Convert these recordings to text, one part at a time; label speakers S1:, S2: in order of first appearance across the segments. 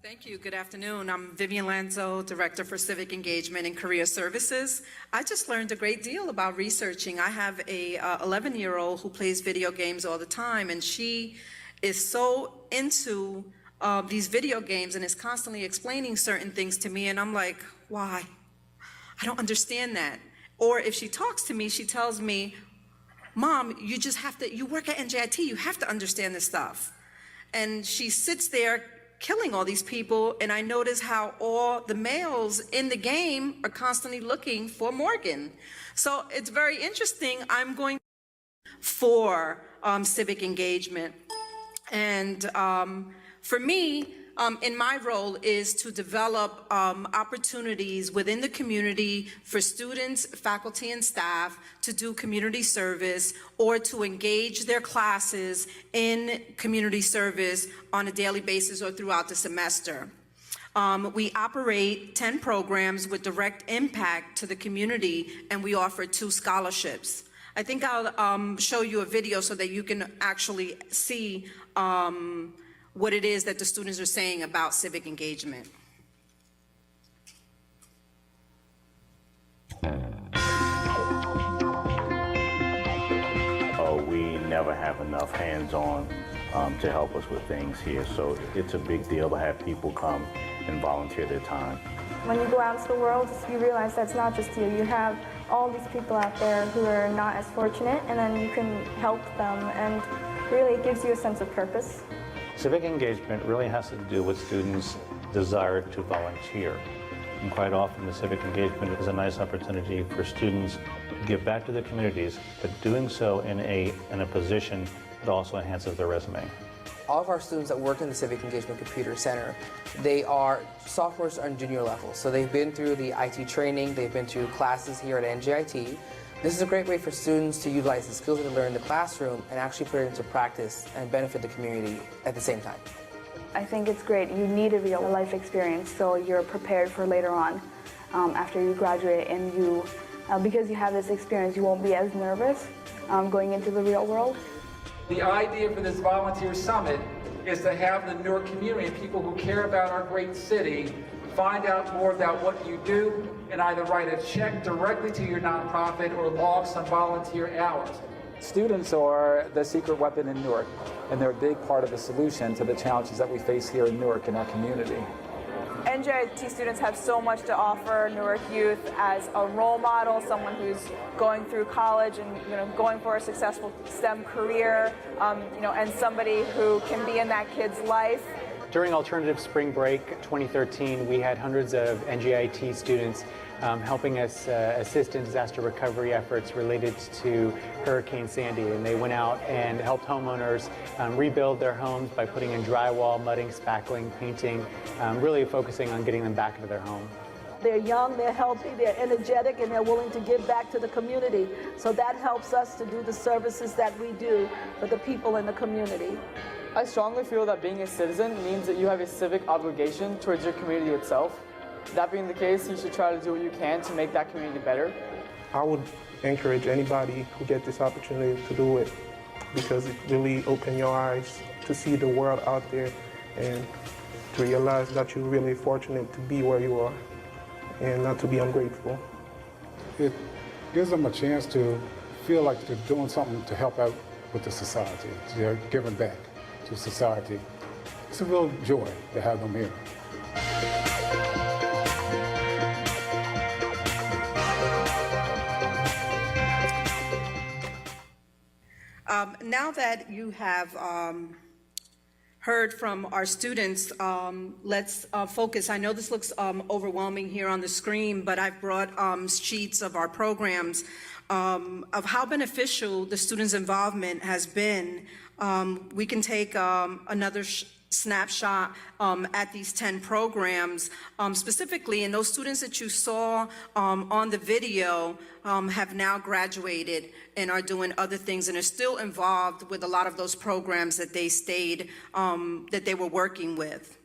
S1: Thank you. Good afternoon. I'm Vivian Lanzon, Director for Civic Engagement and Career Services. I just learned a great deal about researching. I have a 11-year-old who plays video games all the time, and she is so into these video games and is constantly explaining certain things to me, and I'm like, why? I don't understand that. Or if she talks to me, she tells me, Mom, you work at NJIT, you have to understand this stuff. And she sits there killing all these people, and I notice how all the males in the game are constantly looking for Morgan. So it's very interesting. I'm going for civic engagement. And for me, in my role is to develop opportunities within the community for students, faculty, and staff to do community service or to engage their classes in community service on a daily basis or throughout the semester. We operate 10 programs with direct impact to the community, and we offer 2 scholarships. I think I'll show you a video so that you can actually see what it is that the students are saying about civic engagement.
S2: We never have enough hands-on to help us with things here, so it's a big deal to have people come and volunteer their time.
S3: When you go out into the world, you realize that's not just you. You have all these people out there who are not as fortunate, and then you can help them, and really it gives you a sense of purpose.
S4: Civic engagement really has to do with students' desire to volunteer. And quite often the civic engagement is a nice opportunity for students to give back to their communities, but doing so in a position that also enhances their resume.
S5: All of our students that work in the Civic Engagement Computer Center, they are sophomores on junior level. So they've been through the IT training, they've been through classes here at NJIT. This is a great way for students to utilize the skills that they learn in the classroom and actually put it into practice and benefit the community at the same time.
S3: I think it's great. You need a real life experience so you're prepared for later on after you graduate, and because you have this experience, you won't be as nervous going into the real world.
S6: The idea for this volunteer summit is to have the Newark community and people who care about our great city find out more about what you do and either write a check directly to your nonprofit or log some volunteer hours.
S7: Students are the secret weapon in Newark, and they're a big part of the solution to the challenges that we face here in Newark in our community.
S8: NJIT students have so much to offer Newark youth as a role model, someone who's going through college and going for a successful STEM career, and somebody who can be in that kid's life.
S9: During Alternative Spring Break 2013, we had hundreds of NJIT students helping us assist in disaster recovery efforts related to Hurricane Sandy. And they went out and helped homeowners rebuild their homes by putting in drywall, mudding, spackling, painting, really focusing on getting them back into their home.
S10: They're young, they're healthy, they're energetic, and they're willing to give back to the community. So that helps us to do the services that we do for the people in the community.
S11: I strongly feel that being a citizen means that you have a civic obligation towards your community itself. That being the case, you should try to do what you can to make that community better.
S12: I would encourage anybody who gets this opportunity to do it, because it really opens your eyes to see the world out there and to realize that you're really fortunate to be where you are and not to be ungrateful.
S13: It gives them a chance to feel like they're doing something to help out with the society. They're giving back to society. It's a real joy to have them here.
S1: Now that you have heard from our students, let's focus. I know this looks overwhelming here on the screen, but I've brought sheets of our programs of how beneficial the students' involvement has been. We can take another snapshot at these 10 programs specifically, and those students that you saw on the video have now graduated and are doing other things and are still involved with a lot of those programs that they stayed, that they were working with.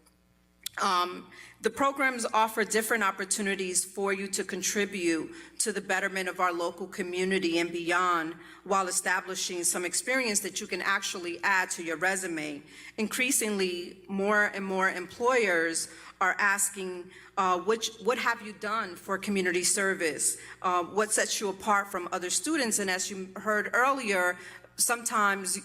S1: The programs offer different opportunities for you to contribute to the betterment of our local community and beyond, while establishing some experience that you can actually add to your resume. Increasingly, more and more employers are asking, what have you done for community service? What sets you apart from other students? And as you heard earlier, sometimes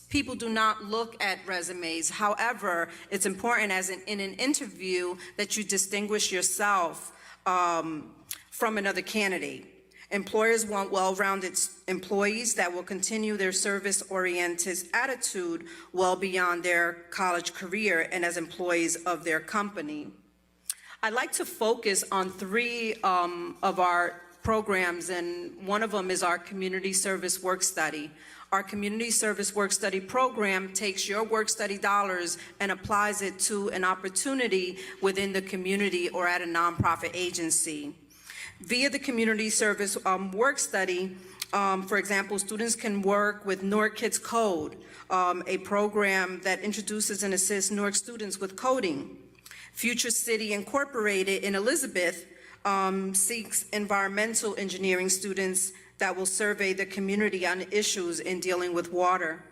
S1: people do not look at resumes. However, it's important in an interview that you distinguish yourself from another candidate. Employers want well-rounded employees that will continue their service-oriented attitude well beyond their college career and as employees of their company. I'd like to focus on three of our programs, and one of them is our community service work study. Our community service work study program takes your work study dollars and applies it to an opportunity within the community or at a nonprofit agency. Via the community service work study, for example, students can work with Newark Kids Code, a program that introduces and assists Newark students with coding. Future City Incorporated in Elizabeth seeks environmental engineering students that will survey the community on issues in dealing with water.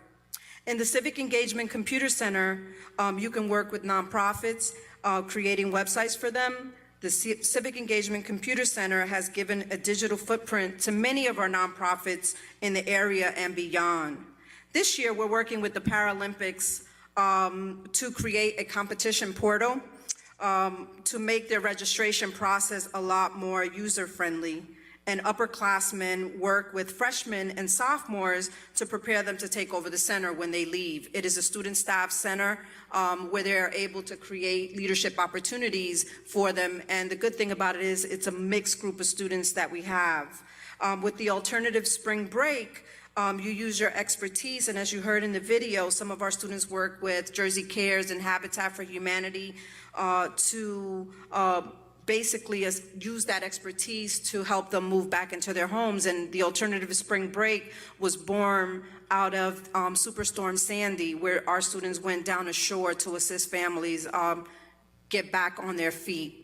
S1: In the Civic Engagement Computer Center, you can work with nonprofits, creating websites for them. The Civic Engagement Computer Center has given a digital footprint to many of our nonprofits in the area and beyond. This year, we're working with the Paralympics to create a competition portal to make their registration process a lot more user-friendly. And upperclassmen work with freshmen and sophomores to prepare them to take over the center when they leave. It is a student staff center where they're able to create leadership opportunities for them. And the good thing about it is it's a mixed group of students that we have. With the alternative spring break, you use your expertise, and as you heard in the video, some of our students work with Jersey Cares and Habitat for Humanity to basically use that expertise to help them move back into their homes. And the alternative spring break was born out of Superstorm Sandy, where our students went down ashore to assist families get back on their feet.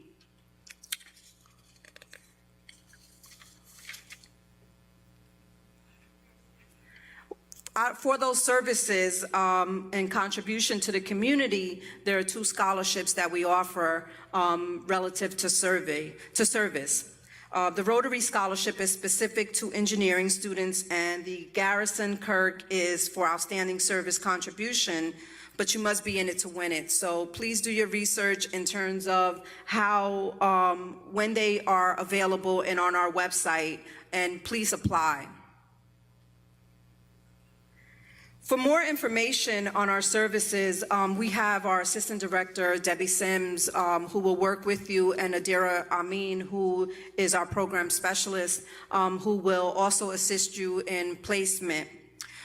S1: For those services and contribution to the community, there are 2 scholarships that we offer relative to service. The Rotary Scholarship is specific to engineering students, and the Garrison Kirk is for outstanding service contribution, but you must be in it to win it. So please do your research in terms of how, when they are available and on our website, and please apply. For more information on our services, we have our Assistant Director, Debbie Sims, who will work with you, and Adira Amin, who is our Program Specialist, who will also assist you in placement.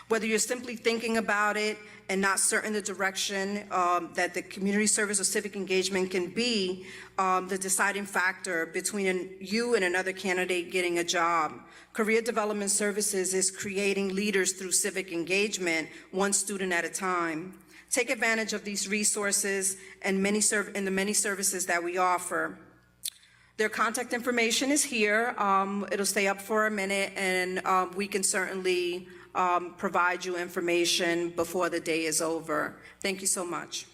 S1: Whether you're simply thinking about it and not certain the direction that the community service or civic engagement can be, the deciding factor between you and another candidate getting a job. Career Development Services is creating leaders through civic engagement, one student at a time. Take advantage of these resources and the many services that we offer. Their contact information is here. It'll stay up for a minute, and we can certainly provide you information before the day is over. Thank you so much.